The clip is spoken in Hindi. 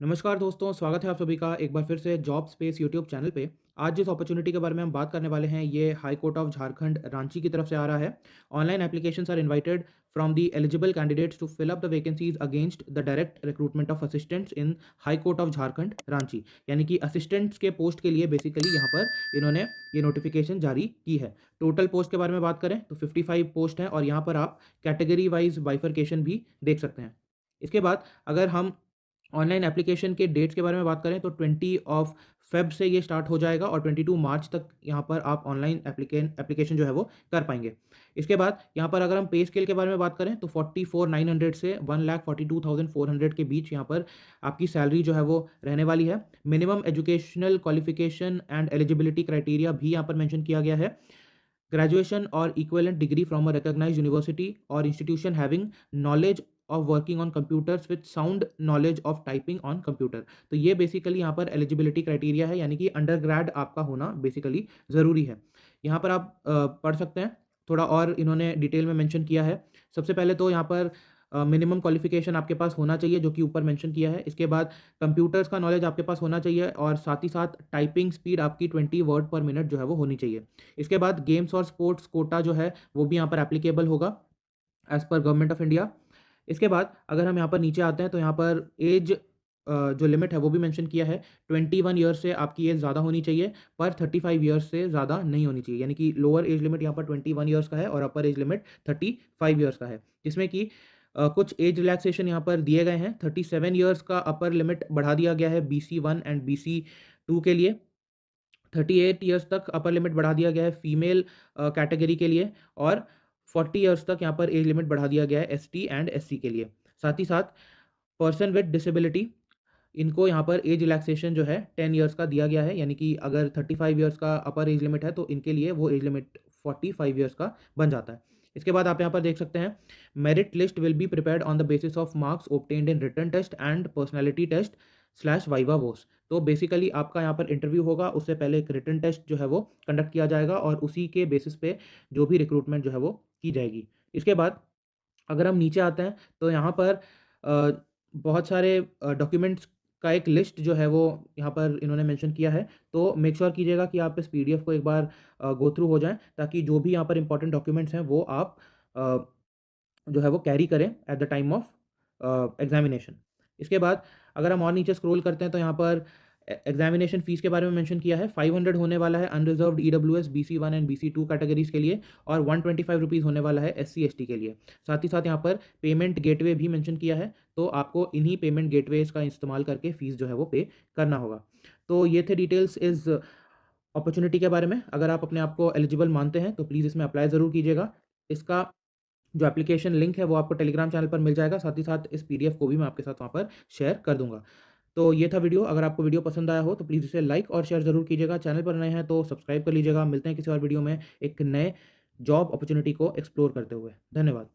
नमस्कार दोस्तों, स्वागत है आप सभी का एक बार फिर से जॉब स्पेस यूट्यूब चैनल पे। आज जिस अपॉर्चुनिटी के बारे में हम बात करने वाले हैं, ये high court of Jharkhand Ranchi की तरफ से आ रहा है। Online applications are invited from the eligible candidates to fill up the vacancies against the direct recruitment of assistants in high court of Jharkhand Ranchi. यानी कि असिस्टेंट्स के पोस्ट के लिए बेसिकली यहाँ पर इन्होंने ये नोटिफिकेशन जारी की है। टोटल पोस्ट के बारे में बात करें तो 55 पोस्ट हैं और यहाँ पर आप कैटेगरी वाइज बाइफर्केशन भी देख सकते हैं। इसके बाद अगर हम ऑनलाइन एप्लीकेशन के डेट्स के बारे में बात करें तो 20 ऑफ फेब से ये स्टार्ट हो जाएगा और 22 मार्च तक यहाँ पर आप ऑनलाइन एप्लीकेशन जो है वो कर पाएंगे। इसके बाद यहाँ पर अगर हम पे स्केल के बारे में बात करें तो 44,900 से 1,42,400 के बीच यहाँ पर आपकी सैलरी जो है वो रहने वाली है। Minimum educational qualification and eligibility criteria भी यहाँ पर मेंशन किया गया है। ग्रेजुएशन और equivalent degree from a recognised university और institution having knowledge of working on computers with sound knowledge of typing on computer. तो ये बेसिकली यहाँ पर एलिजिबिलिटी क्राइटेरिया है, यानी कि अंडर ग्रेड आपका होना बेसिकली ज़रूरी है। यहाँ पर आप पढ़ सकते हैं, थोड़ा और इन्होंने डिटेल में मेंशन किया है। सबसे पहले तो यहाँ पर मिनिमम क्वालिफिकेशन आपके पास होना चाहिए, जो कि ऊपर मेंशन किया है। इसके बाद कंप्यूटर्स का नॉलेज आपके पास होना चाहिए और साथ ही साथ टाइपिंग स्पीड आपकी 20 वर्ड पर मिनट जो है वो होनी चाहिए। इसके बाद गेम्स और स्पोर्ट्स कोटा जो है वो भी यहाँ पर एप्लीकेबल होगा as per government of India. इसके बाद अगर हम यहाँ पर नीचे आते हैं तो यहाँ पर एज जो लिमिट है वो भी मेंशन किया है। 21 ईयर्स से आपकी एज ज़्यादा होनी चाहिए, पर 35 ईयर्स से ज़्यादा नहीं होनी चाहिए। यानी कि लोअर एज लिमिट यहाँ पर 21 ईयर्स का है और अपर एज लिमिट 35 ईयर्स का है। जिसमें कि कुछ एज रिलैक्सेशन यहाँ पर दिए गए हैं। 37 ईयर्स का अपर लिमिट बढ़ा दिया गया है BC1 एंड BC2 के लिए। 38 ईयर्स तक अपर लिमिट बढ़ा दिया गया है फीमेल कैटेगरी के लिए और 40 ईयर्स तक यहाँ पर एज लिमिट बढ़ा दिया गया है एसटी एंड एससी के लिए। साथ ही साथ पर्सन विद डिसेबिलिटी, इनको यहाँ पर एज रिलैक्सेशन जो है 10 ईयर्स का दिया गया है। यानी कि अगर 35 ईयर्स का अपर एज लिमिट है तो इनके लिए वो एज लिमिट 45 ईयर्स का बन जाता है। इसके बाद आप यहाँ पर देख सकते हैं, merit list will be prepared on the basis of marks obtained in written test and personality test slash viva voce. तो बेसिकली आपका यहाँ पर इंटरव्यू होगा, उससे पहले एक रिटन टेस्ट जो है वो कंडक्ट किया जाएगा और उसी के बेसिस पे जो भी रिक्रूटमेंट जो है वो की जाएगी। इसके बाद अगर हम नीचे आते हैं तो यहाँ पर बहुत सारे डॉक्यूमेंट्स का एक लिस्ट जो है वो यहाँ पर इन्होंने मेंशन किया है। तो मेक श्योर कीजिएगा कि आप इस पीडीएफ को एक बार गो थ्रू हो जाएं, ताकि जो भी यहाँ पर इंपॉर्टेंट डॉक्यूमेंट्स हैं वो आप अ, जो है वो कैरी करें at the time of examination. इसके बाद अगर हम और नीचे स्क्रॉल करते हैं तो यहाँ पर एग्जामिनेशन फीस के बारे में मेंशन किया है। 500 होने वाला है unreserved EWS BC1 and BC2 categories के लिए और 125 रुपीज़ होने वाला है SC ST के लिए। साथ ही साथ यहाँ पर पेमेंट गेटवे भी मेंशन किया है, तो आपको इन्हीं पेमेंट गेटवेज का इस्तेमाल करके फीस जो है वो पे करना होगा। तो ये थे डिटेल्स इस अपॉर्चुनिटी के बारे में। अगर आप अपने आप को एलिजिबल मानते हैं तो प्लीज़ इसमें अप्लाई ज़रूर कीजिएगा। इसका जो एप्लीकेशन लिंक है वो आपको टेलीग्राम चैनल पर मिल जाएगा। साथ ही साथ इस पीडीएफ को भी मैं आपके साथ वहाँ पर शेयर कर दूँगा। तो ये था वीडियो। अगर आपको वीडियो पसंद आया हो तो प्लीज़ इसे लाइक और शेयर ज़रूर कीजिएगा। चैनल पर नए हैं तो सब्सक्राइब कर लीजिएगा। मिलते हैं किसी और वीडियो में एक नए जॉब अपॉर्चुनिटी को एक्सप्लोर करते हुए। धन्यवाद।